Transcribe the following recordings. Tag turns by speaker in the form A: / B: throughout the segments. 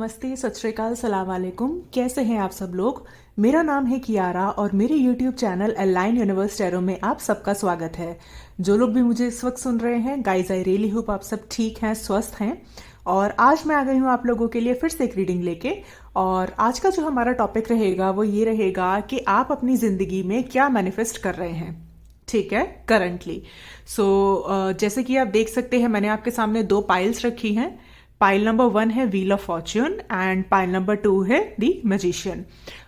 A: नमस्ते, सत श्री अकाल, सलाम वालेकुम। कैसे हैं आप सब लोग। मेरा नाम है कियारा और मेरे YouTube channel align universe tarot में आप सबका स्वागत है। जो लोग भी मुझे इस वक्त सुन रहे हैं, गाइज आई रियली होप आप सब ठीक हैं, स्वस्थ हैं। और आज मैं आ गई हूँ आप लोगों के लिए फिर से एक रीडिंग लेके। और आज का जो हमारा टॉपिक रहेगा वो ये रहेगा कि आप अपनी ज़िंदगी में क्या मैनिफेस्ट कर रहे हैं, ठीक है, करंटली। जैसे कि आप देख सकते हैं, मैंने आपके सामने दो पाइल्स रखी हैं। पाइल नंबर 1 है wheel of Fortune and pile number 2 है द मैजिशियन।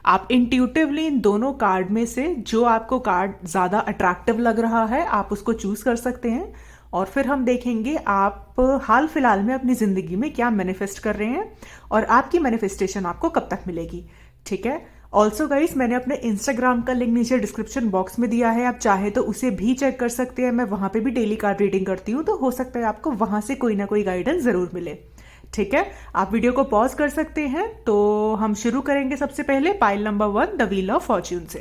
A: आप इंट्यूटिवली इन दोनों कार्ड में से जो आपको कार्ड ज़्यादा अट्रैक्टिव लग रहा है आप उसको चूज कर सकते हैं। और फिर हम देखेंगे आप हाल फिलहाल में अपनी ज़िंदगी में क्या मैनिफेस्ट कर रहे हैं और आपकी मैनिफेस्टेशन आपको कब तक मिलेगी, ठीक है। ऑल्सो गाइस, मैंने अपने इंस्टाग्राम का लिंक नीचे डिस्क्रिप्शन बॉक्स में दिया है, आप चाहे तो उसे भी चेक कर सकते हैं। मैं वहां पे भी डेली कार्ड रीडिंग करती हूँ, तो हो सकता है आपको वहां से कोई ना कोई गाइडेंस जरूर मिले, ठीक है। आप वीडियो को पॉज कर सकते हैं। तो हम शुरू करेंगे सबसे पहले pile number 1 the wheel of fortune से।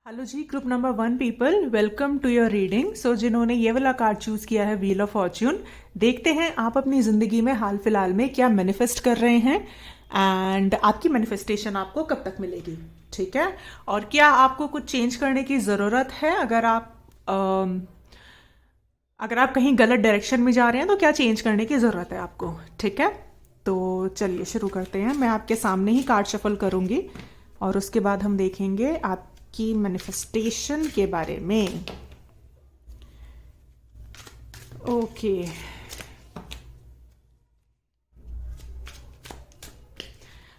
A: हेलो जी, group number 1 people, welcome to your reading. So जिन्होंने ये वाला कार्ड चूज किया है व्हील ऑफ फॉर्च्यून, देखते हैं आप अपनी जिंदगी में हाल फिलहाल में क्या मैनिफेस्ट कर रहे हैं एंड आपकी मैनिफेस्टेशन आपको कब तक मिलेगी, ठीक है। और क्या आपको कुछ चेंज करने की जरूरत है। अगर आप कहीं गलत डायरेक्शन में जा रहे हैं तो क्या चेंज करने की ज़रूरत है आपको, ठीक है। तो चलिए शुरू करते हैं। मैं आपके सामने ही कार्ड शफल करूंगी और उसके बाद हम देखेंगे आपकी मैनिफेस्टेशन के बारे में। ओके,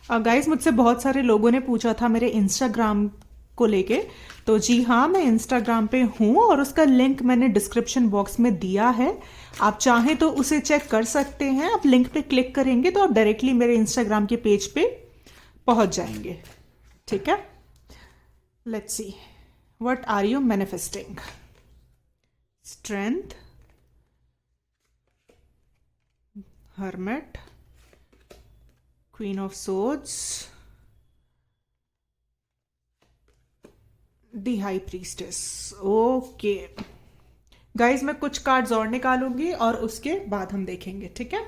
A: गाइस मुझसे बहुत सारे लोगों ने पूछा था मेरे इंस्टाग्राम को लेके। तो जी हाँ, मैं इंस्टाग्राम पे हूँ और उसका लिंक मैंने डिस्क्रिप्शन बॉक्स में दिया है। आप चाहें तो उसे चेक कर सकते हैं। आप लिंक पे क्लिक करेंगे तो आप डायरेक्टली मेरे इंस्टाग्राम के पेज पे पहुंच जाएंगे, ठीक है। Let's see, what are you manifesting. Strength, hermit, queen of swords, the high priestess. Okay guys, मैं कुछ कार्ड्स और निकालूंगी और उसके बाद हम देखेंगे, ठीक है।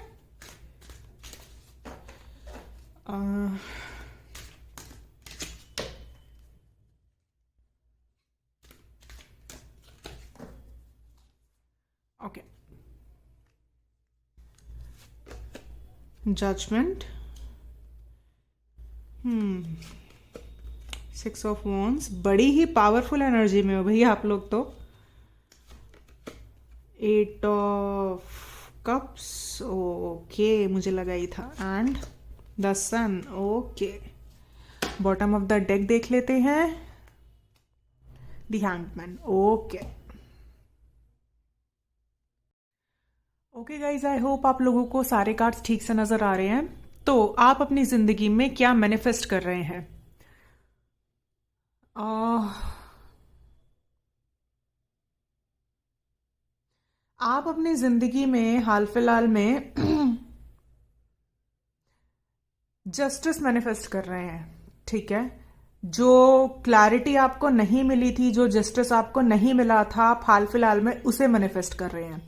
A: ओके, जजमेंट, 6 ऑफ वॉन्ड्स, बड़ी ही पावरफुल एनर्जी में हो भैया आप लोग तो। 8 ऑफ कप्स, ओके, मुझे लगा ही था। And the sun, okay. Bottom of the deck देख लेते हैं, the hangman. Okay okay guys, I hope आप लोगों को सारे कार्ड्स ठीक से नजर आ रहे हैं। तो आप अपनी जिंदगी में क्या मैनिफेस्ट कर रहे हैं। आप अपनी जिंदगी में हाल फिलहाल में जस्टिस मैनिफेस्ट कर रहे हैं, ठीक है। जो क्लैरिटी आपको नहीं मिली थी, जो जस्टिस आपको नहीं मिला था, आप हाल फिलहाल में उसे मैनिफेस्ट कर रहे हैं।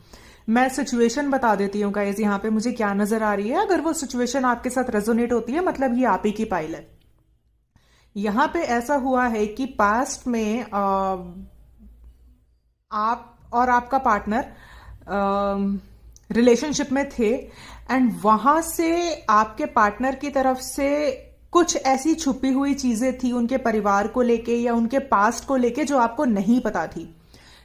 A: मैं सिचुएशन बता देती हूँ गाइस, यहाँ पे मुझे क्या नजर आ रही है। अगर वो सिचुएशन आपके साथ रेजोनेट होती है, मतलब ये आप ही की पाइल है। यहाँ पे ऐसा हुआ है कि पास्ट में आप और आपका पार्टनर रिलेशनशिप में थे एंड वहां से आपके पार्टनर की तरफ से कुछ ऐसी छुपी हुई चीजें थी उनके परिवार को लेके या उनके पास्ट को लेके जो आपको नहीं पता थी,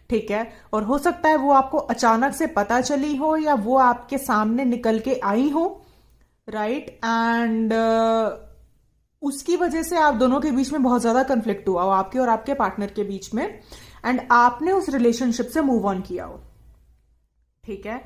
A: ठीक है। और हो सकता है वो आपको अचानक से पता चली हो या वो आपके सामने निकल के आई हो, राइट। एंड उसकी वजह से आप दोनों के बीच में बहुत ज्यादा कंफ्लिक्ट हुआ हो, आपके और आपके पार्टनर के बीच में, एंड आपने उस रिलेशनशिप से मूव ऑन किया हो, ठीक है।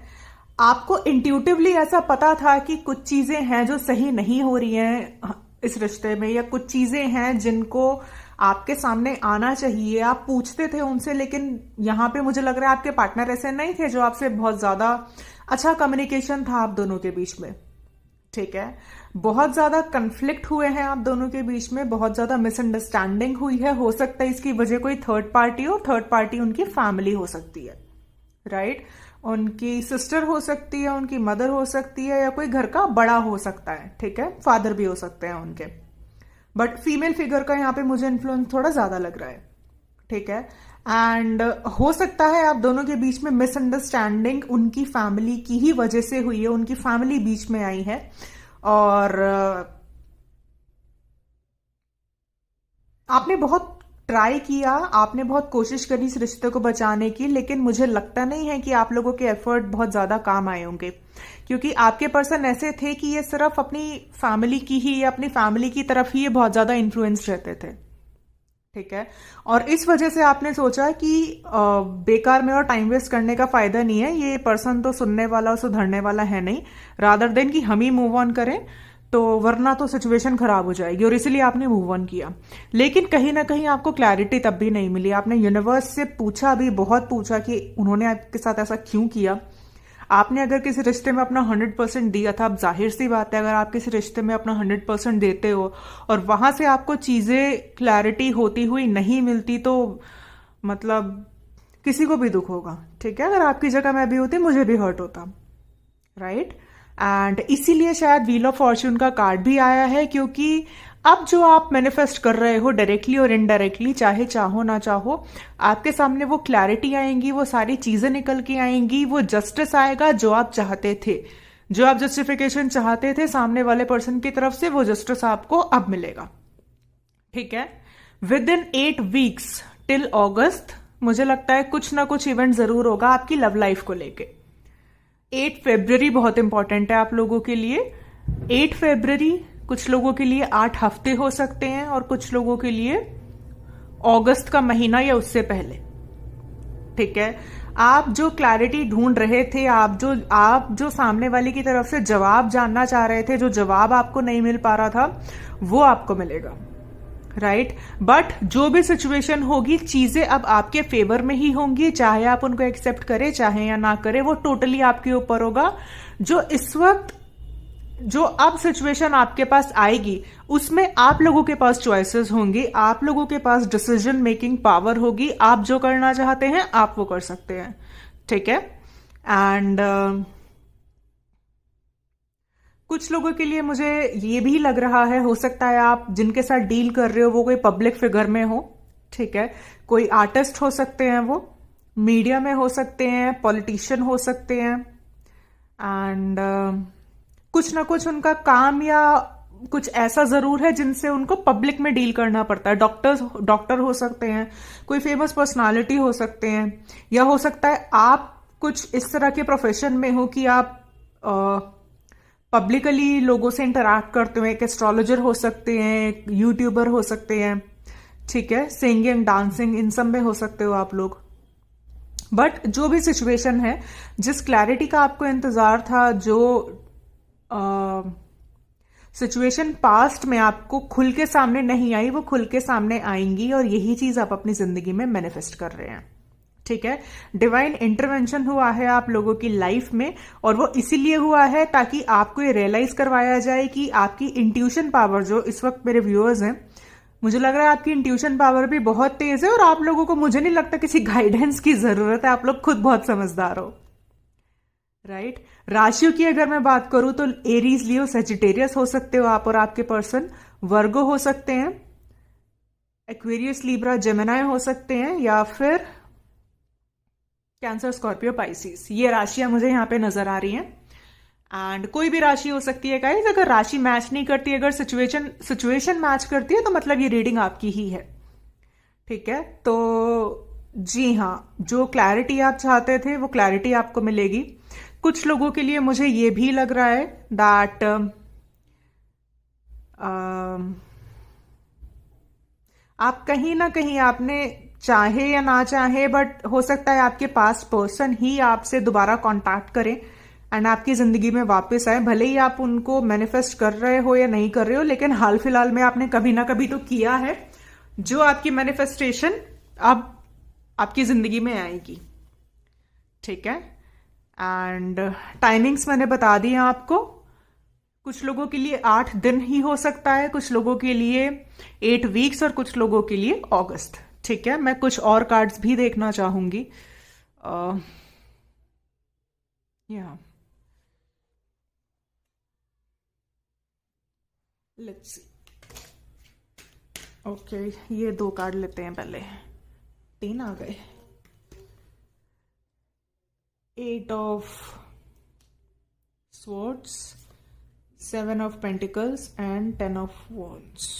A: आपको इंट्यूटिवली ऐसा पता था कि कुछ चीजें हैं जो सही नहीं हो रही हैं इस रिश्ते में, या कुछ चीजें हैं जिनको आपके सामने आना चाहिए। आप पूछते थे उनसे, लेकिन यहां पे मुझे लग रहा है आपके पार्टनर ऐसे नहीं थे जो आपसे बहुत ज्यादा अच्छा कम्युनिकेशन था आप दोनों के बीच में, ठीक है। बहुत ज्यादा कंफ्लिक्ट हुए हैं आप दोनों के बीच में, बहुत ज्यादा मिसअंडरस्टैंडिंग हुई है। हो सकता है इसकी वजह कोई थर्ड पार्टी हो, थर्ड पार्टी उनकी फैमिली हो सकती है, राइट। उनकी सिस्टर हो सकती है, उनकी मदर हो सकती है, या कोई घर का बड़ा हो सकता है, ठीक है, फादर भी हो सकते हैं उनके। बट फीमेल फिगर का यहाँ पे मुझे इन्फ्लुएंस थोड़ा ज्यादा लग रहा है, ठीक है। एंड हो सकता है आप दोनों के बीच में मिसअंडरस्टैंडिंग उनकी फैमिली की ही वजह से हुई है, उनकी फैमिली बीच में आई है, और आपने बहुत ट्राई किया, आपने बहुत कोशिश करी इस रिश्ते को बचाने की, लेकिन मुझे लगता नहीं है कि आप लोगों के एफर्ट बहुत ज्यादा काम आए होंगे, क्योंकि आपके पर्सन ऐसे थे कि ये सिर्फ अपनी फैमिली की ही, अपनी फैमिली की तरफ ही ये बहुत ज्यादा इन्फ्लुएंस रहते थे, ठीक है। और इस वजह से आपने सोचा कि बेकार में और टाइम वेस्ट करने का फायदा नहीं है, ये पर्सन तो सुनने वाला और सुधरने वाला है नहीं, रादर देन कि हम ही मूव ऑन करें, तो वरना तो सिचुएशन खराब हो जाएगी, और इसलिए आपने मूव ऑन किया। लेकिन कहीं ना कहीं आपको क्लैरिटी तब भी नहीं मिली, आपने यूनिवर्स से पूछा भी, बहुत पूछा कि उन्होंने आपके साथ ऐसा क्यों किया। आपने अगर किसी रिश्ते में अपना 100% दिया था, अब जाहिर सी बात है अगर आप किसी रिश्ते में अपना 100% देते हो और वहां से आपको चीजें क्लैरिटी होती हुई नहीं मिलती, तो मतलब किसी को भी दुख होगा, ठीक है। अगर आपकी जगह मैं भी होती, मुझे भी हर्ट होता, राइट। एंड इसीलिए शायद व्हील ऑफ फॉर्च्यून का कार्ड भी आया है, क्योंकि अब जो आप मैनिफेस्ट कर रहे हो डायरेक्टली और इनडायरेक्टली, चाहे चाहो ना चाहो, आपके सामने वो क्लैरिटी आएंगी, वो सारी चीजें निकल के आएंगी, वो जस्टिस आएगा जो आप चाहते थे, जो आप जस्टिफिकेशन चाहते थे सामने वाले पर्सन की तरफ से, वो जस्टिस आपको अब मिलेगा, ठीक है। With in 8 weeks till August मुझे लगता है कुछ ना कुछ इवेंट जरूर होगा आपकी लव लाइफ को लेके। 8 फरवरी बहुत इंपॉर्टेंट है आप लोगों के लिए। 8 फरवरी कुछ लोगों के लिए 8 हफ्ते हो सकते हैं, और कुछ लोगों के लिए अगस्त का महीना या उससे पहले, ठीक है। आप जो क्लैरिटी ढूंढ रहे थे, आप जो सामने वाले की तरफ से जवाब जानना चाह रहे थे, जो जवाब आपको नहीं मिल पा रहा था, वो आपको मिलेगा, राइट। बट जो भी सिचुएशन होगी, चीजें अब आपके फेवर में ही होंगी, चाहे आप उनको एक्सेप्ट करें चाहे या ना करें, वो टोटली आपके ऊपर होगा। जो इस वक्त जो अब सिचुएशन आपके पास आएगी, उसमें आप लोगों के पास चॉइसेस होंगी, आप लोगों के पास डिसीजन मेकिंग पावर होगी, आप जो करना चाहते हैं आप वो कर सकते हैं, ठीक है। एंड कुछ लोगों के लिए मुझे ये भी लग रहा है, हो सकता है आप जिनके साथ डील कर रहे हो वो कोई पब्लिक फिगर में हो, ठीक है, कोई आर्टिस्ट हो सकते हैं, वो मीडिया में हो सकते हैं, पॉलिटिशियन हो सकते हैं, एंड कुछ ना कुछ उनका काम या कुछ ऐसा जरूर है जिनसे उनको पब्लिक में डील करना पड़ता है। डॉक्टर हो सकते हैं, कोई फेमस पर्सनालिटी हो सकते हैं, या हो सकता है आप कुछ इस तरह के प्रोफेशन में हो कि आप पब्लिकली लोगों से इंटरैक्ट करते हो, एक एस्ट्रोलॉजर हो सकते हैं, एक यूट्यूबर हो सकते हैं, ठीक है, सिंगिंग डांसिंग इन सब में हो सकते हो आप लोग। बट जो भी सिचुएशन है, जिस क्लैरिटी का आपको इंतजार था, जो सिचुएशन पास्ट में आपको खुल के सामने नहीं आई, वो खुल के सामने आएंगी, और यही चीज आप अपनी जिंदगी में मैनिफेस्ट कर रहे हैं, ठीक है। डिवाइन इंटरवेंशन हुआ है आप लोगों की लाइफ में, और वो इसीलिए हुआ है ताकि आपको ये रियलाइज करवाया जाए कि आपकी इंट्यूशन पावर, जो इस वक्त मेरे व्यूअर्स हैं, मुझे लग रहा है आपकी इंट्यूशन पावर भी बहुत तेज है, और आप लोगों को मुझे नहीं लगता किसी गाइडेंस की जरूरत है, आप लोग खुद बहुत समझदार हो, राइट। राशियों की अगर मैं बात करूं तो एरीज, लियो, सेजिटेरियस हो सकते हो आप और आपके पर्सन, वर्गो हो सकते हैं, एक्वेरियस, लीब्रा, जेमिनाई हो सकते हैं, या फिर कैंसर, स्कॉर्पियो, पाइसिस। ये राशियां मुझे यहां पे नजर आ रही हैं, एंड कोई भी राशि हो सकती है गाइस। अगर राशि मैच नहीं करती, अगर सिचुएशन मैच करती है, तो मतलब ये रीडिंग आपकी ही है, ठीक है। तो जी हाँ, जो क्लैरिटी आप चाहते थे वो क्लैरिटी आपको मिलेगी। कुछ लोगों के लिए मुझे ये भी लग रहा है दैट आप कहीं ना कहीं, आपने चाहे या ना चाहे, बट हो सकता है आपके पास पर्सन ही आपसे दोबारा कांटेक्ट करें एंड आपकी जिंदगी में वापस आए, भले ही आप उनको मैनिफेस्ट कर रहे हो या नहीं कर रहे हो, लेकिन हाल फिलहाल में आपने कभी ना कभी तो किया है, जो आपकी मैनिफेस्टेशन अब आपकी जिंदगी में आएगी, ठीक है। एंड टाइमिंग्स मैंने बता दी आपको। कुछ लोगों के लिए 8 दिन ही हो सकता है, कुछ लोगों के लिए 8 वीक्स, और कुछ लोगों के लिए अगस्त, ठीक है। मैं कुछ और कार्ड्स भी देखना चाहूंगी। Yeah, let's see. ओके, ये दो कार्ड लेते हैं पहले। 3 आ गए। 8 of swords, 7 of pentacles and 10 of wands.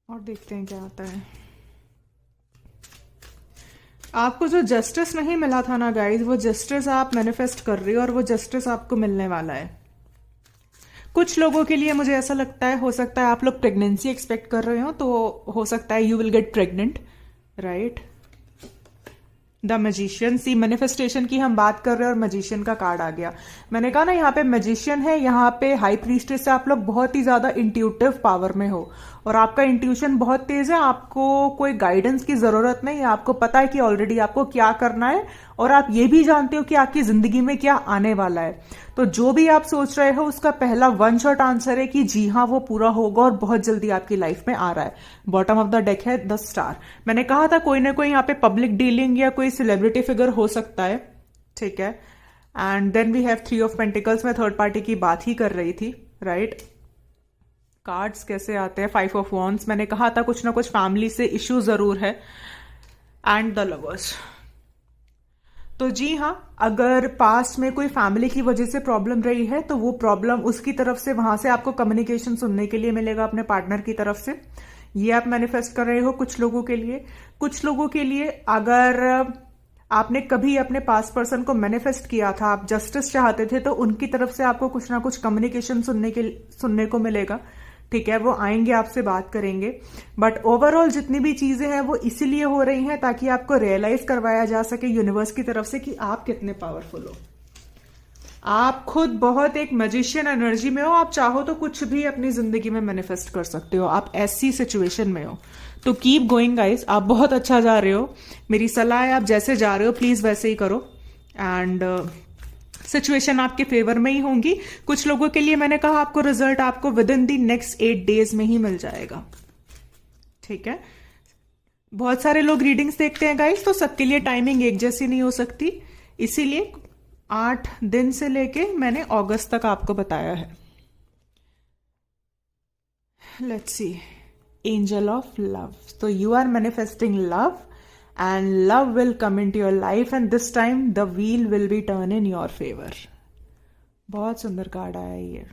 A: और देखते हैं क्या आता है। आपको जो जस्टिस नहीं मिला था ना गाइज, वो जस्टिस आप मैनिफेस्ट कर रही हो और वो जस्टिस आपको मिलने वाला है। कुछ लोगों के लिए मुझे ऐसा लगता है, हो सकता है आप लोग प्रेगनेंसी एक्सपेक्ट कर रहे हो, तो हो सकता है you will get pregnant, right. The magician, see manifestation की हम बात कर रहे हैं और मैजिशियन का कार्ड आ गया। मैंने कहा ना यहाँ पे मैजिशियन है, यहाँ पे हाई प्रीस्टेस से आप लोग बहुत ही ज्यादा इंट्यूटिव पावर में हो और आपका इंट्यूशन बहुत तेज है। आपको कोई गाइडेंस की जरूरत नहीं है, आपको पता है कि ऑलरेडी आपको क्या करना है और आप ये भी जानते हो कि आपकी जिंदगी में क्या आने वाला है। तो जो भी आप सोच रहे हो उसका पहला वन शॉट आंसर है कि जी हाँ, वो पूरा होगा और बहुत जल्दी आपकी लाइफ में आ रहा है। बॉटम ऑफ द डेक है द स्टार। मैंने कहा था कोई ना कोई यहाँ पे पब्लिक डीलिंग या कोई सेलिब्रिटी फिगर हो सकता है, ठीक है। And then we have 3 of pentacles. मैं थर्ड पार्टी की बात ही कर रही थी, राइट। कार्ड्स कैसे आते हैं? 5 ऑफ वॉन्ड्स। मैंने कहा था कुछ ना कुछ फैमिली से इश्यू जरूर है। And the lovers. तो जी हाँ, अगर पास्ट में कोई फैमिली की वजह से प्रॉब्लम रही है तो वो प्रॉब्लम उसकी तरफ से, वहां से आपको कम्युनिकेशन सुनने के लिए मिलेगा अपने पार्टनर की तरफ से। ये आप मैनिफेस्ट कर रहे हो कुछ लोगों के लिए। कुछ लोगों के लिए अगर आपने कभी अपने पास्ट पर्सन को मैनिफेस्ट किया था, आप जस्टिस चाहते थे, तो उनकी तरफ से आपको कुछ ना कुछ कम्युनिकेशन सुनने को मिलेगा, ठीक है। वो आएंगे, आपसे बात करेंगे। बट ओवरऑल जितनी भी चीजें हैं वो इसीलिए हो रही हैं ताकि आपको रियलाइज करवाया जा सके यूनिवर्स की तरफ से कि आप कितने पावरफुल हो। आप खुद बहुत एक मैजिशियन एनर्जी में हो। आप चाहो तो कुछ भी अपनी जिंदगी में मैनिफेस्ट कर सकते हो। आप ऐसी सिचुएशन में हो, तो कीप गोइंग गाइस। आप बहुत अच्छा जा रहे हो। मेरी सलाह है, आप जैसे जा रहे हो प्लीज वैसे ही करो। एंड सिचुएशन आपके फेवर में ही होंगी। कुछ लोगों के लिए मैंने कहा आपको रिजल्ट आपको with in the next 8 days में ही मिल जाएगा, ठीक है। बहुत सारे लोग रीडिंग्स देखते हैं गाइस, तो सबके लिए टाइमिंग एक जैसी नहीं हो सकती, इसीलिए 8 दिन से लेके मैंने अगस्त तक आपको बताया है। Let's see, angel of love. तो you are manifesting love and love will come into your life and this time the wheel will be turned in your favor। बहुत सुंदर कार्ड आया ये।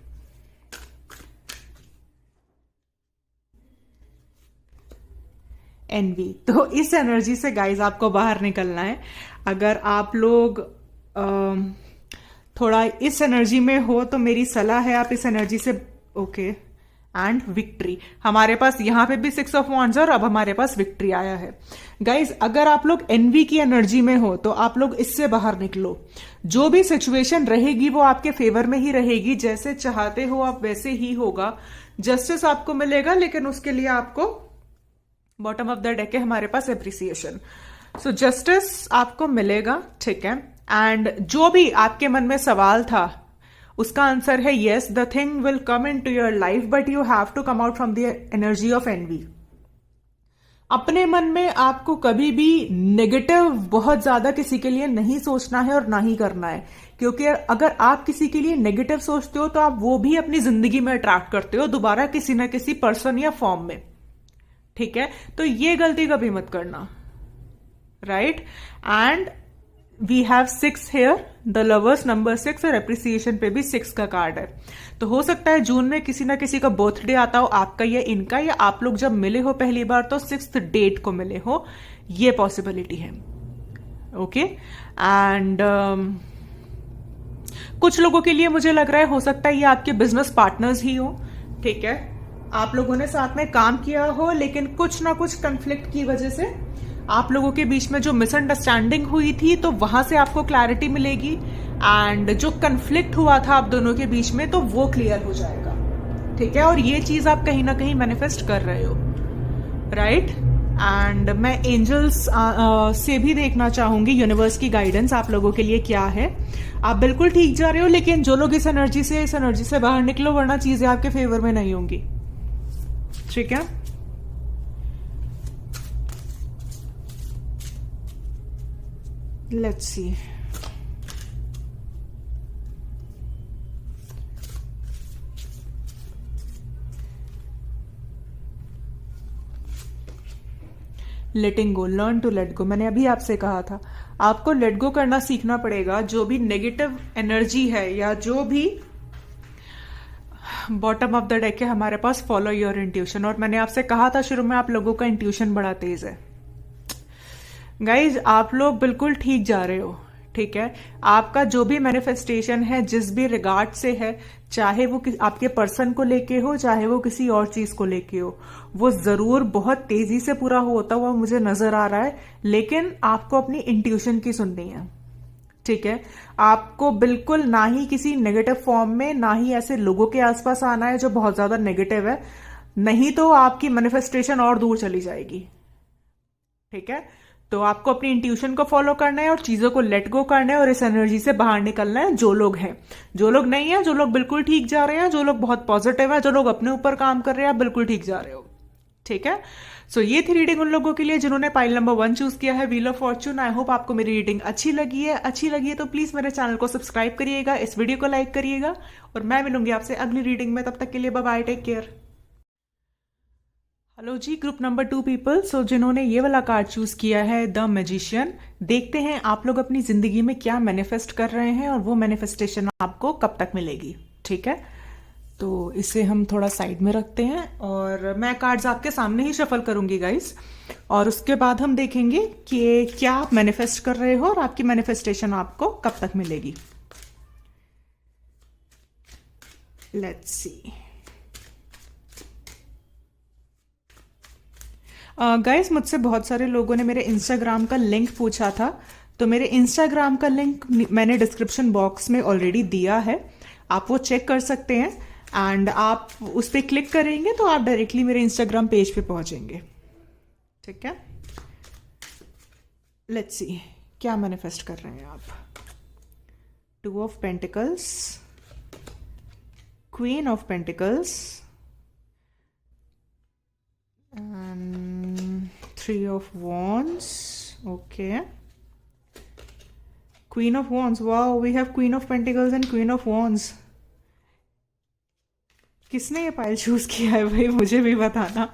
A: एनवी। तो इस एनर्जी से गाइज आपको बाहर निकलना है। अगर आप लोग थोड़ा इस एनर्जी में हो तो मेरी सलाह है आप इस एनर्जी से, ओके। एंड विक्ट्री, हमारे पास यहां पे भी 6 ऑफ वॉन्ड्स और अब हमारे पास विक्ट्री आया है। गाइज अगर आप लोग एनवी की एनर्जी में हो तो आप लोग इससे बाहर निकलो। जो भी सिचुएशन रहेगी वो आपके फेवर में ही रहेगी। जैसे चाहते हो आप वैसे ही होगा। जस्टिस आपको मिलेगा, लेकिन उसके लिए आपको, बॉटम ऑफ द डेक है हमारे पास एप्रिसिएशन। सो जस्टिस आपको मिलेगा, ठीक है। एंड जो भी आपके मन में सवाल था उसका आंसर है yes, the thing will come into your life but you have to come out from the energy of envy. अपने मन में आपको कभी भी नेगेटिव बहुत ज्यादा किसी के लिए नहीं सोचना है और ना ही करना है, क्योंकि अगर आप किसी के लिए नेगेटिव सोचते हो तो आप वो भी अपनी जिंदगी में अट्रैक्ट करते हो दोबारा किसी ना किसी पर्सन या फॉर्म में, ठीक है। तो ये गलती कभी मत करना, right. And we have 6 here, the lovers number 6, और एप्रिसिएशन पे भी 6 का कार्ड है। तो हो सकता है जून में किसी ना किसी का बर्थडे आता हो, आपका या इनका, या आप लोग जब मिले हो पहली बार तो 6th डेट को मिले हो, ये पॉसिबिलिटी है, ओके। एंड कुछ लोगों के लिए मुझे लग रहा है हो सकता है ये आपके बिजनेस पार्टनर्स ही हो, ठीक है। आप लोगों ने साथ में काम किया हो, लेकिन कुछ ना कुछ कंफ्लिक्ट की वजह से आप लोगों के बीच में जो मिसअंडरस्टैंडिंग हुई थी तो वहां से आपको क्लैरिटी मिलेगी। एंड जो कंफ्लिक्ट हुआ था आप दोनों के बीच में तो वो क्लियर हो जाएगा, ठीक है। और ये चीज आप कहीं ना कहीं मैनिफेस्ट कर रहे हो, राइट। एंड मैं एंजल्स से भी देखना चाहूंगी यूनिवर्स की गाइडेंस आप लोगों के लिए क्या है। आप बिल्कुल ठीक जा रहे हो, लेकिन जो लोग इस एनर्जी से बाहर निकलो, वरना चीजें आपके फेवर में नहीं होंगी, ठीक है। Let's see. Letting go, learn to let go. मैंने अभी आपसे कहा था आपको लेट गो करना सीखना पड़ेगा। जो भी नेगेटिव एनर्जी है या जो भी बॉटम ऑफ द डेक है हमारे पास, फॉलो योर इंट्यूशन। और मैंने आपसे कहा था शुरू में आप लोगों का इंट्यूशन बड़ा तेज है। गाइज आप लोग बिल्कुल ठीक जा रहे हो, ठीक है। आपका जो भी मैनिफेस्टेशन है जिस भी रिगार्ड से है, चाहे वो आपके पर्सन को लेके हो चाहे वो किसी और चीज को लेके हो, वो जरूर बहुत तेजी से पूरा होता हुआ मुझे नजर आ रहा है। लेकिन आपको अपनी इंट्यूशन की सुननी है, ठीक है। आपको बिल्कुल ना ही किसी नेगेटिव फॉर्म में, ना ही ऐसे लोगों के आसपास आना है जो बहुत ज्यादा नेगेटिव है, नहीं तो आपकी मैनिफेस्टेशन और दूर चली जाएगी, ठीक है। तो आपको अपनी इंट्यूशन को फॉलो करना है और चीजों को लेट गो करना है और इस एनर्जी से बाहर निकलना है। जो लोग हैं, जो लोग नहीं है, जो लोग बिल्कुल ठीक जा रहे हैं, जो लोग बहुत पॉजिटिव है, जो लोग अपने ऊपर काम कर रहे हैं, आप बिल्कुल ठीक जा रहे हो, ठीक है। सो ये थी रीडिंग उन लोगों के लिए जिन्होंने पाइल नंबर 1 चूज किया है, wheel of Fortune. I hope आपको मेरी रीडिंग अच्छी लगी है। अच्छी लगी है तो प्लीज मेरे चैनल को सब्सक्राइब करिएगा, इस वीडियो को लाइक करिएगा और मैं मिलूंगी आपसे अगली रीडिंग में। तब तक के लिए bye bye, take care. Hello जी, ग्रुप नंबर 2 पीपल। सो जिन्होंने ये वाला कार्ड चूज किया है, द मैजिशियन, देखते हैं आप लोग अपनी जिंदगी में क्या मैनिफेस्ट कर रहे हैं और वो मैनिफेस्टेशन आपको कब तक मिलेगी, ठीक है। तो इसे हम थोड़ा साइड में रखते हैं और मैं कार्ड्स आपके सामने ही शफल करूंगी गाइस, और उसके बाद हम देखेंगे कि क्या आप मैनिफेस्ट कर रहे हो और आपकी मैनिफेस्टेशन आपको कब तक मिलेगी। Let's see. गाइस मुझसे बहुत सारे लोगों ने मेरे इंस्टाग्राम का लिंक पूछा था, तो मेरे इंस्टाग्राम का लिंक मैंने डिस्क्रिप्शन बॉक्स में ऑलरेडी दिया है, आप वो चेक कर सकते हैं। एंड आप उस पर क्लिक करेंगे तो आप डायरेक्टली मेरे इंस्टाग्राम पेज पे पहुंचेंगे, ठीक है। लेट्स सी क्या मैनिफेस्ट कर रहे हैं आप। 2 of pentacles, queen of pentacles and 3 of wands. Okay, queen of wands. Wow, we have queen of pentacles and queen of wands. किसने ये पाइल चूज किया है भाई, मुझे भी बताना।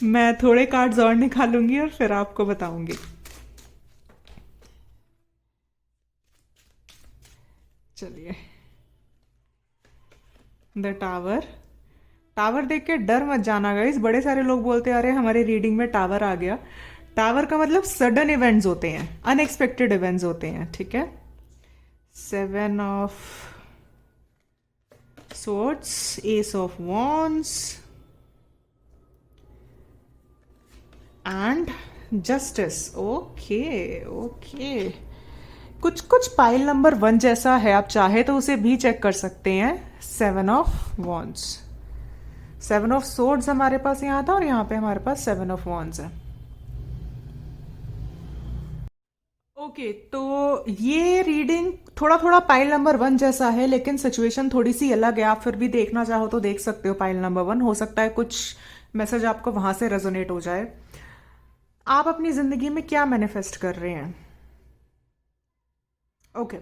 A: मैं थोड़े कार्ड्स और निकालूंगी और फिर आपको बताऊंगी। चलिए, द टावर। टावर देख के डर मत जाना गाइस, बड़े सारे लोग बोलते आ रहे हैं हमारी रीडिंग में टावर आ गया। टावर का मतलब सडन इवेंट्स होते हैं, अनएक्सपेक्टेड इवेंट्स होते हैं, ठीक है। 7 of swords, ace of wands and justice. Okay okay, कुछ कुछ पाइल नंबर 1 जैसा है, आप चाहे तो उसे भी चेक कर सकते हैं। 7 ऑफ wands, 7 ऑफ swords हमारे पास यहाँ था और यहाँ पे हमारे पास 7 ऑफ wands है। ओके, तो ये रीडिंग थोड़ा थोड़ा पाइल नंबर 1 जैसा है, लेकिन सिचुएशन थोड़ी सी अलग है। आप फिर भी देखना चाहो तो देख सकते हो पाइल नंबर 1, हो सकता है कुछ मैसेज आपको वहां से रेजोनेट हो जाए। आप अपनी जिंदगी में क्या मैनिफेस्ट कर रहे हैं। ओके,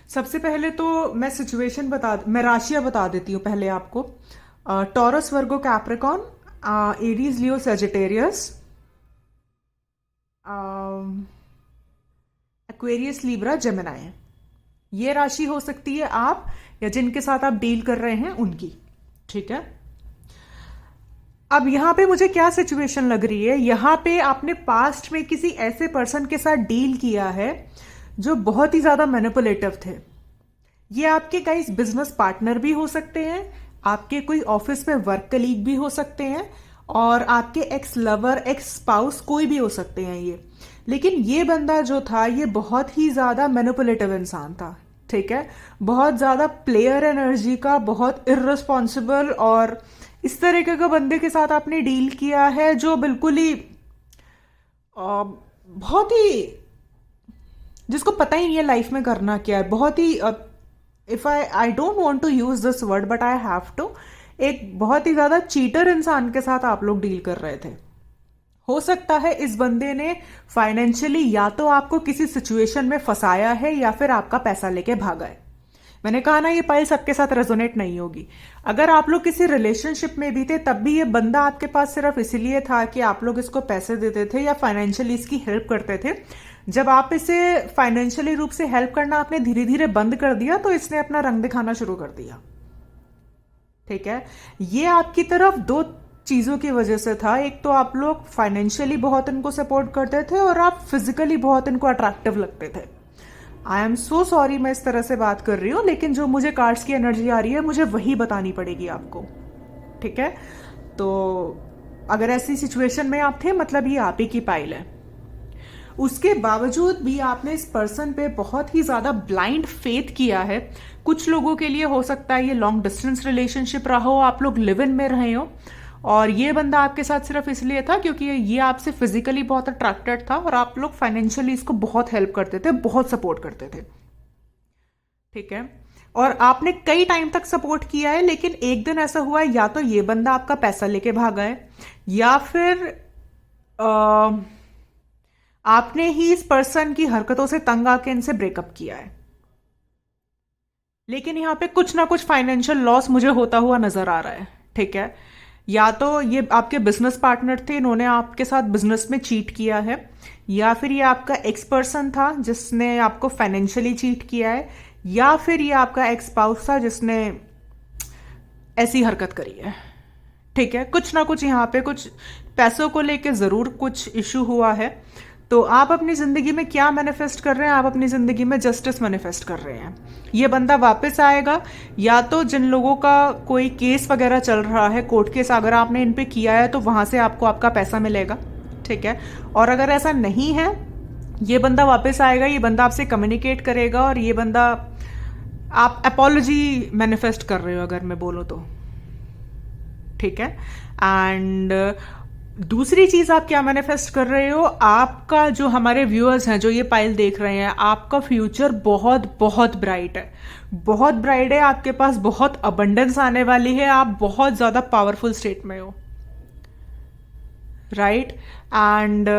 A: सबसे पहले तो मैं सिचुएशन मैं राशियां बता देती हूँ पहले आपको। टॉरस, वर्गो, कैप्रिकॉन, एरीज, लियो, सेजिटेरियस, एक्वेरियस, लिब्रा, जेमिनी। ये राशि हो सकती है आप या जिनके साथ आप डील कर रहे हैं उनकी, ठीक है। अब यहां पे मुझे क्या सिचुएशन लग रही है, यहां पे आपने पास्ट में किसी ऐसे पर्सन के साथ डील किया है जो बहुत ही ज्यादा मैनिपुलेटिव थे। ये आपके गाइस बिजनेस पार्टनर भी हो सकते हैं, आपके कोई ऑफिस में वर्क कलीग भी हो सकते हैं, और आपके एक्स लवर, एक्स स्पाउस कोई भी हो सकते हैं ये। लेकिन ये बंदा जो था ये बहुत ही ज्यादा मैनिपुलेटिव इंसान था, ठीक है। बहुत ज्यादा प्लेयर एनर्जी का, बहुत इररिस्पॉन्सिबल और इस तरीके का बंदे के साथ आपने डील किया है जो बिल्कुल ही बहुत ही, जिसको पता ही नहीं है लाइफ में करना क्या है। बहुत ही if I don't want to use this word but I have to, एक बहुत ही ज्यादा चीटर इंसान के साथ आप लोग डील कर रहे थे। हो सकता है इस बंदे ने फाइनेंशियली या तो आपको किसी सिचुएशन में फंसाया है या फिर आपका पैसा लेके भागा है। मैंने कहा ना, ये पाइल सबके साथ रेजोनेट नहीं होगी। अगर आप लोग किसी रिलेशनशिप में भी थे तब भी ये बंदा आपके पास सिर्फ इसलिए था कि आप लोग इसको पैसे देते थे या फाइनेंशियली इसकी हेल्प करते थे। जब आप इसे फाइनेंशियली रूप से हेल्प करना आपने धीरे धीरे बंद कर दिया तो इसने अपना रंग दिखाना शुरू कर दिया। ठीक है, ये आपकी तरफ दो चीजों की वजह से था। एक तो आप लोग फाइनेंशियली बहुत इनको सपोर्ट करते थे और आप फिजिकली बहुत इनको अट्रैक्टिव लगते थे। आई एम सो सॉरी मैं इस तरह से बात कर रही हूं, लेकिन जो मुझे कार्ड्स की एनर्जी आ रही है मुझे वही बतानी पड़ेगी आपको। ठीक है, तो अगर ऐसी सिचुएशन में आप थे मतलब ये आप ही की पाइल है। उसके बावजूद भी आपने इस पर्सन पे बहुत ही ज्यादा ब्लाइंड फेथ किया है। कुछ लोगों के लिए हो सकता है ये लॉन्ग डिस्टेंस रिलेशनशिप रहा हो, आप लोग लिव इन में रहे हो और ये बंदा आपके साथ सिर्फ इसलिए था क्योंकि ये आपसे फिजिकली बहुत अट्रैक्टेड था और आप लोग फाइनेंशियली इसको बहुत हेल्प करते थे, बहुत सपोर्ट करते थे। ठीक है, और आपने कई टाइम तक सपोर्ट किया है, लेकिन एक दिन ऐसा हुआ है या तो ये बंदा आपका पैसा लेके भागा है या फिर आपने ही इस पर्सन की हरकतों से तंग आके इनसे ब्रेकअप किया है। लेकिन यहां पे कुछ ना कुछ फाइनेंशियल लॉस मुझे होता हुआ नजर आ रहा है। ठीक है, या तो ये आपके बिजनेस पार्टनर थे, इन्होंने आपके साथ बिजनेस में चीट किया है, या फिर ये आपका एक्स पर्सन था जिसने आपको फाइनेंशियली चीट किया है, या फिर ये आपका एक्स स्पाउस था जिसने ऐसी हरकत करी है। ठीक है, कुछ ना कुछ यहाँ पे कुछ पैसों को लेके जरूर कुछ इशू हुआ है। तो आप अपनी जिंदगी में क्या मैनिफेस्ट कर रहे हैं? आप अपनी जिंदगी में जस्टिस मैनिफेस्ट कर रहे हैं। ये बंदा वापस आएगा, या तो जिन लोगों का कोई केस वगैरह चल रहा है, कोर्ट केस अगर आपने इन पे किया है तो वहां से आपको आपका पैसा मिलेगा। ठीक है, और अगर ऐसा नहीं है, ये बंदा वापस आएगा, ये बंदा आपसे कम्युनिकेट करेगा और ये बंदा, आप अपोलॉजी मैनिफेस्ट कर रहे हो अगर मैं बोलूं तो। ठीक है, एंड दूसरी चीज आप क्या मैनिफेस्ट कर रहे हो? आपका जो हमारे व्यूअर्स हैं जो ये पाइल देख रहे हैं, आपका फ्यूचर बहुत बहुत ब्राइट है, बहुत ब्राइट है। आपके पास बहुत अबंडेंस आने वाली है, आप बहुत ज्यादा पावरफुल स्टेट में हो। राइट, एंड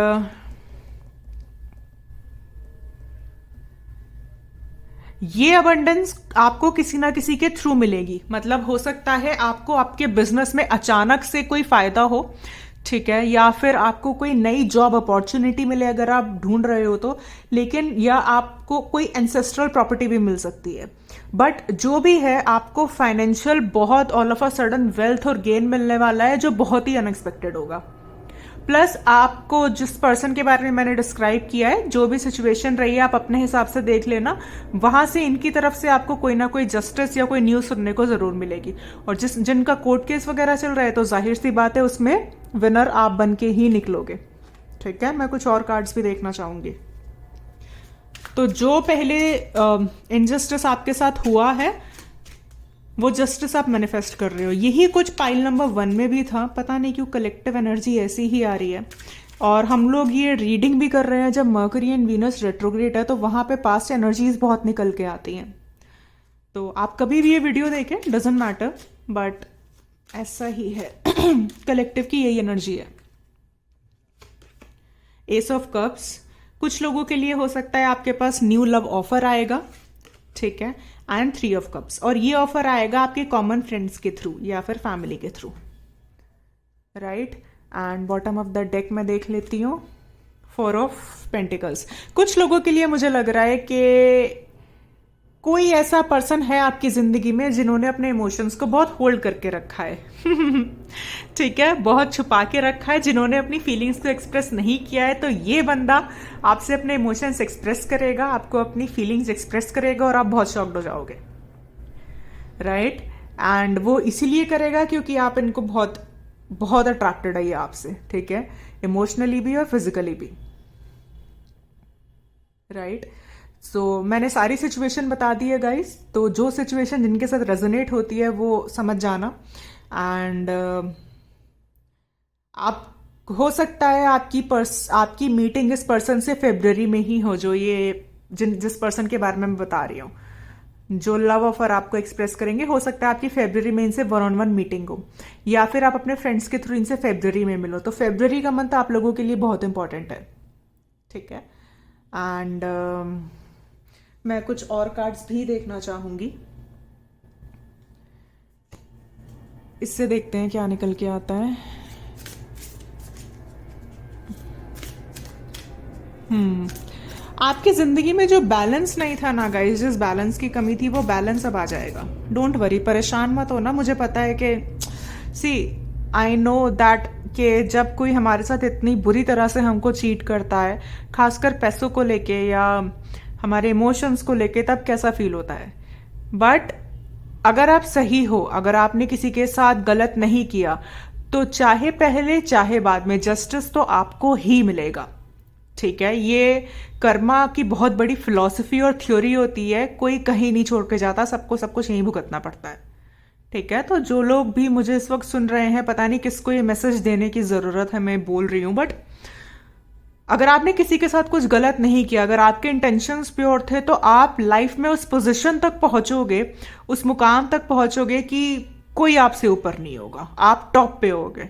A: ये अबंडेंस आपको किसी ना किसी के थ्रू मिलेगी। मतलब हो सकता है आपको आपके बिजनेस में अचानक से कोई फायदा हो, ठीक है, या फिर आपको कोई नई जॉब अपॉर्चुनिटी मिले अगर आप ढूंढ रहे हो तो, लेकिन या आपको कोई एंसेस्ट्रल प्रॉपर्टी भी मिल सकती है। बट जो भी है, आपको फाइनेंशियल बहुत all of a sudden wealth और गेन मिलने वाला है जो बहुत ही अनएक्सपेक्टेड होगा। प्लस आपको जिस पर्सन के बारे में मैंने डिस्क्राइब किया है, जो भी सिचुएशन रही है आप अपने हिसाब से देख लेना, वहां से इनकी तरफ से आपको कोई ना कोई जस्टिस या कोई न्यूज सुनने को जरूर मिलेगी। और जिनका कोर्ट केस वगैरह चल रहा है तो जाहिर सी बात है उसमें विनर आप बन के ही निकलोगे। ठीक है, मैं कुछ और कार्ड्स भी देखना चाहूंगी। तो जो पहले इनजस्टिस आपके साथ हुआ है वो जस्टिस आप मैनिफेस्ट कर रहे हो। यही कुछ पाइल नंबर 1 में भी था। पता नहीं क्यों कलेक्टिव एनर्जी ऐसी ही आ रही है। और हम लोग ये रीडिंग भी कर रहे हैं जब मर्करी एंड वीनस रेट्रोग्रेड है, तो वहां पे पास्ट एनर्जीज बहुत निकल के आती हैं। तो आप कभी भी ये वीडियो देखें, डजेंट मैटर, बट ऐसा ही है। कलेक्टिव की यही एनर्जी है। एस ऑफ कप्स, कुछ लोगों के लिए हो सकता है आपके पास न्यू लव ऑफर आएगा। ठीक है, एंड 3 ऑफ कप्स, और ये ऑफर आएगा आपके कॉमन फ्रेंड्स के थ्रू या फिर फैमिली के through. Right, and bottom of the deck में देख लेती हूँ 4 ऑफ पेंटिकल्स। कुछ लोगों के लिए मुझे लग रहा है कि कोई ऐसा पर्सन है आपकी जिंदगी में जिन्होंने अपने इमोशंस को बहुत होल्ड करके रखा है। ठीक है, बहुत छुपा के रखा है, जिन्होंने अपनी फीलिंग्स को एक्सप्रेस नहीं किया है। तो ये बंदा आपसे अपने इमोशंस एक्सप्रेस करेगा, आपको अपनी फीलिंग्स एक्सप्रेस करेगा और आप बहुत शॉक्ड हो जाओगे। राइट, एंड वो इसीलिए करेगा क्योंकि आप इनको बहुत बहुत अट्रैक्टेड है ये आपसे। ठीक है, इमोशनली भी और फिजिकली भी। राइट, सो मैंने सारी सिचुएशन बता दी है गाइस। तो जो सिचुएशन जिनके साथ रेजोनेट होती है वो समझ जाना। एंड आप, हो सकता है आपकी मीटिंग इस पर्सन से फेब्रुअरी में ही हो, जो ये जिस पर्सन के बारे में मैं बता रही हूँ। जो लव ऑफर आपको एक्सप्रेस करेंगे। हो सकता है आपकी फेब्रुवरी में इनसे वन ऑन वन मीटिंग हो, या फिर आप अपने फ्रेंड्स के थ्रू इनसे फेब्रुवरी में मिलो। तो फेब्रुवरी का मंथ आप लोगों के लिए बहुत इंपॉर्टेंट है, ठीक है। एंड मैं कुछ और कार्ड्स भी देखना चाहूंगी, इससे देखते हैं क्या निकल के आता है। आपकी जिंदगी में जो बैलेंस नहीं था ना गाइस, जिस बैलेंस की कमी थी, वो बैलेंस अब आ जाएगा। डोंट वरी, परेशान मत होना। मुझे पता है कि सी आई नो दैट कि जब कोई हमारे साथ इतनी बुरी तरह से हमको चीट करता है, खासकर पैसों को लेके या हमारे इमोशंस को लेके, तब कैसा फील होता है। बट अगर आप सही हो, अगर आपने किसी के साथ गलत नहीं किया, तो चाहे पहले चाहे बाद में जस्टिस तो आपको ही मिलेगा, ठीक है। ये कर्मा की बहुत बड़ी फिलॉसफी और थ्योरी होती है, कोई कहीं नहीं छोड़ के जाता, सबको सब कुछ यहीं भुगतना पड़ता है, ठीक है। तो जो लोग भी मुझे इस वक्त सुन रहे हैं, पता नहीं किसको ये मैसेज देने की जरूरत है, मैं बोल रही हूं, बट अगर आपने किसी के साथ कुछ गलत नहीं किया, अगर आपके इंटेंशंस प्योर थे, तो आप लाइफ में उस पोजीशन तक पहुंचोगे, उस मुकाम तक पहुंचोगे कि कोई आपसे ऊपर नहीं होगा, आप टॉप पे होगे।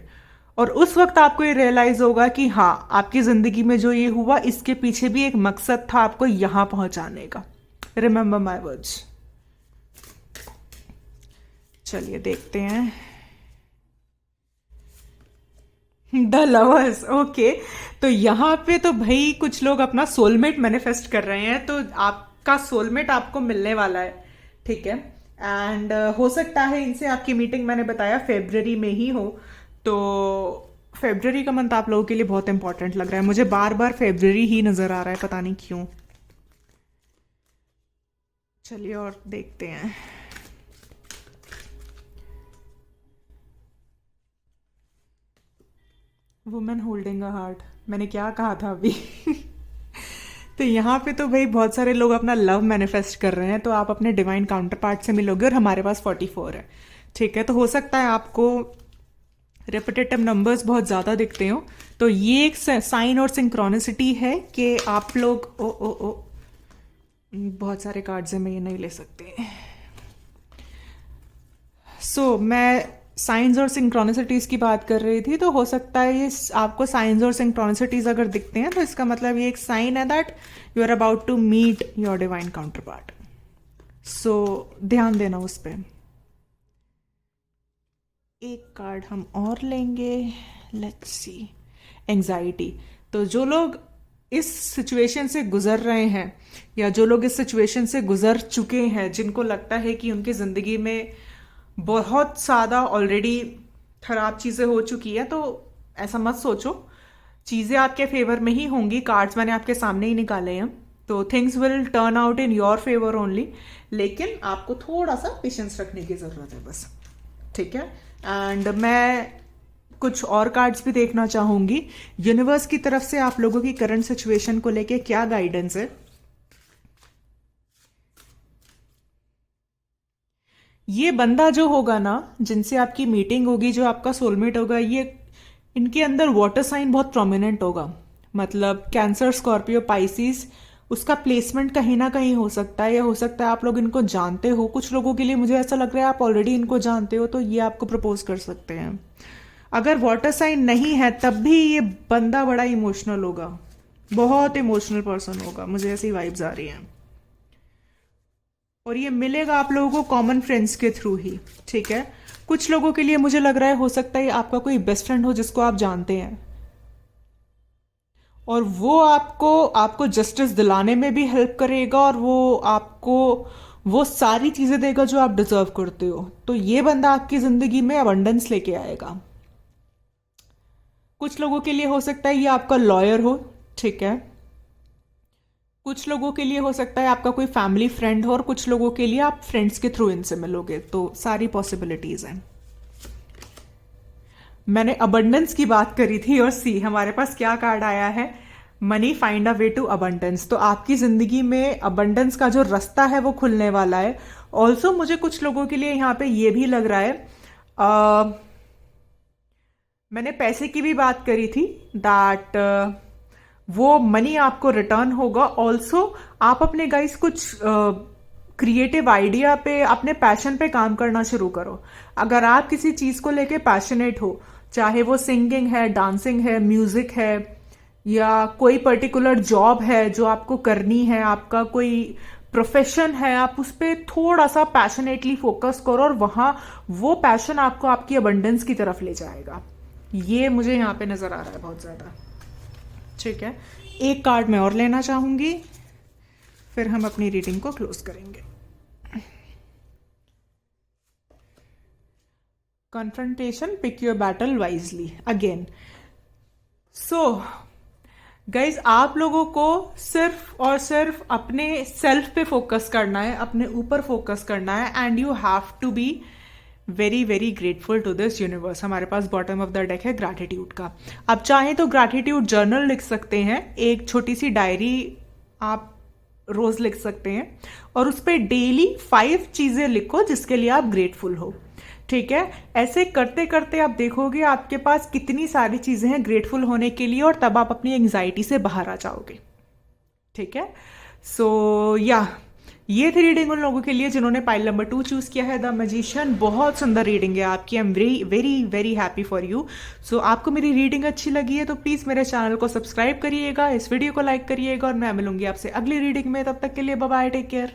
A: और उस वक्त आपको ये रियलाइज होगा कि हाँ, आपकी जिंदगी में जो ये हुआ, इसके पीछे भी एक मकसद था आपको यहां पहुंचाने का। Remember my words. चलिए देखते हैं। The lovers, okay. तो यहाँ पे तो भाई कुछ लोग अपना सोलमेट मैनिफेस्ट कर रहे हैं, तो आपका सोलमेट आपको मिलने वाला है, ठीक है। एंड हो सकता है इनसे आपकी मीटिंग, मैंने बताया फेब्रुवरी में ही हो। तो फेब्रुवरी का मंथ आप लोगों के लिए बहुत इंपॉर्टेंट लग रहा है, मुझे बार बार फेब्रुवरी ही नजर आ रहा है, पता नहीं क्यों। चलिए और देखते हैं। वुमेन होल्डिंग अ हार्ट, मैंने क्या कहा था अभी। तो यहाँ पे तो भाई बहुत सारे लोग अपना लव मैनिफेस्ट कर रहे हैं, तो आप अपने डिवाइन काउंटर पार्ट से मिलोगे, और हमारे पास 44 है, ठीक है। तो हो सकता है आपको रेपिटेटिव नंबर्स बहुत ज़्यादा दिखते हो, तो ये एक साइन और सिंक्रोनिसिटी है कि आप लोग ओ बहुत सारे कार्ड्स हैं, मैं ये नहीं ले सकती। मैं साइंस और सिंक्रोनिसिटीज की बात कर रही थी। तो हो सकता है ये आपको साइंस और सिंक्रोनिसिटीज अगर दिखते हैं, तो इसका मतलब ये एक साइन है that you are about to meet your divine counterpart. ध्यान देना उस पर। एक कार्ड हम और लेंगे, लेट्स सी, एंजाइटी। तो जो लोग इस सिचुएशन से गुजर रहे हैं, या जो लोग इस सिचुएशन से गुजर चुके हैं, जिनको लगता है कि उनकी जिंदगी में बहुत ज़्यादा ऑलरेडी खराब चीज़ें हो चुकी है, तो ऐसा मत सोचो, चीज़ें आपके फेवर में ही होंगी। कार्ड्स मैंने आपके सामने ही निकाले हैं, तो things will turn out in your favour only. लेकिन आपको थोड़ा सा पेशेंस रखने की ज़रूरत है बस, ठीक है। एंड मैं कुछ और कार्ड्स भी देखना चाहूंगी, यूनिवर्स की तरफ से आप लोगों की करंट सिचुएशन को लेके क्या गाइडेंस है। ये बंदा जो होगा ना, जिनसे आपकी मीटिंग होगी, जो आपका सोलमेट होगा, ये इनके अंदर वाटर साइन बहुत प्रोमिनेंट होगा, मतलब कैंसर, स्कॉर्पियो, पाइसिस। उसका प्लेसमेंट कहीं ना कहीं हो सकता है, या हो सकता है आप लोग इनको जानते हो। कुछ लोगों के लिए मुझे ऐसा लग रहा है आप ऑलरेडी इनको जानते हो, तो ये आपको प्रपोज कर सकते हैं। अगर वाटर साइन नहीं है, तब भी ये बंदा बड़ा इमोशनल होगा, बहुत इमोशनल पर्सन होगा, मुझे ऐसी वाइब्स आ रही हैं। और ये मिलेगा आप लोगों को कॉमन फ्रेंड्स के थ्रू ही, ठीक है। कुछ लोगों के लिए मुझे लग रहा है हो सकता है आपका कोई बेस्ट फ्रेंड हो जिसको आप जानते हैं, और वो आपको जस्टिस दिलाने में भी हेल्प करेगा, और वो आपको वो सारी चीजें देगा जो आप डिजर्व करते हो। तो ये बंदा आपकी जिंदगी में अबंडेंस लेके आएगा। कुछ लोगों के लिए हो सकता है ये आपका लॉयर हो, ठीक है। कुछ लोगों के लिए हो सकता है आपका कोई फैमिली फ्रेंड हो, और कुछ लोगों के लिए आप फ्रेंड्स के थ्रू इनसे मिलोगे। तो सारी पॉसिबिलिटीज हैं। मैंने अबंडेंस की बात करी थी, और सी हमारे पास क्या कार्ड आया है, money find a way to abundance. तो आपकी जिंदगी में अबंडेंस का जो रास्ता है वो खुलने वाला है। ऑल्सो मुझे कुछ लोगों के लिए यहाँ पे ये भी लग रहा है, मैंने पैसे की भी बात करी थी, दैट वो मनी आपको रिटर्न होगा। ऑल्सो आप अपने गाइस कुछ क्रिएटिव आइडिया पे, अपने पैशन पे काम करना शुरू करो। अगर आप किसी चीज को लेके पैशनेट हो, चाहे वो सिंगिंग है, डांसिंग है, म्यूजिक है, या कोई पर्टिकुलर जॉब है जो आपको करनी है, आपका कोई प्रोफेशन है, आप उस पर थोड़ा सा पैशनेटली फोकस करो और वहां वो पैशन आपको आपकी अबंडेंस की तरफ ले जाएगा। ये मुझे यहाँ पे नजर आ रहा है बहुत ज्यादा। ठीक है, एक कार्ड मैं और लेना चाहूंगी, फिर हम अपनी रीडिंग को क्लोज करेंगे। Confrontation, pick your battle wisely again. So guys, आप लोगों को सिर्फ और सिर्फ अपने सेल्फ पे फोकस करना है, अपने ऊपर फोकस करना है, and you have to be very very grateful to this universe. हमारे पास बॉटम ऑफ द डेक है ग्रैटिट्यूड का। आप चाहें तो ग्रैटिट्यूड जर्नल लिख सकते हैं, एक छोटी सी डायरी आप रोज लिख सकते हैं, और उस पर डेली 5 चीजें लिखो जिसके लिए आप ग्रेटफुल हो। ठीक है, ऐसे करते करते आप देखोगे आपके पास कितनी सारी चीजें हैं ग्रेटफुल होने के लिए, और तब आप अपनी एंग्जाइटी से बाहर आ जाओगे। ठीक है, सो या ये थी रीडिंग उन लोगों के लिए जिन्होंने पाइल नंबर 2 चूज किया है, द मैजिशियन। बहुत सुंदर रीडिंग है आपकी, I am very very very happy for you. So आपको मेरी रीडिंग अच्छी लगी है तो प्लीज मेरे चैनल को सब्सक्राइब करिएगा, इस वीडियो को लाइक करिएगा, और मैं मिलूंगी आपसे अगली रीडिंग में। तब तक के लिए बाय बाय, टेक केयर।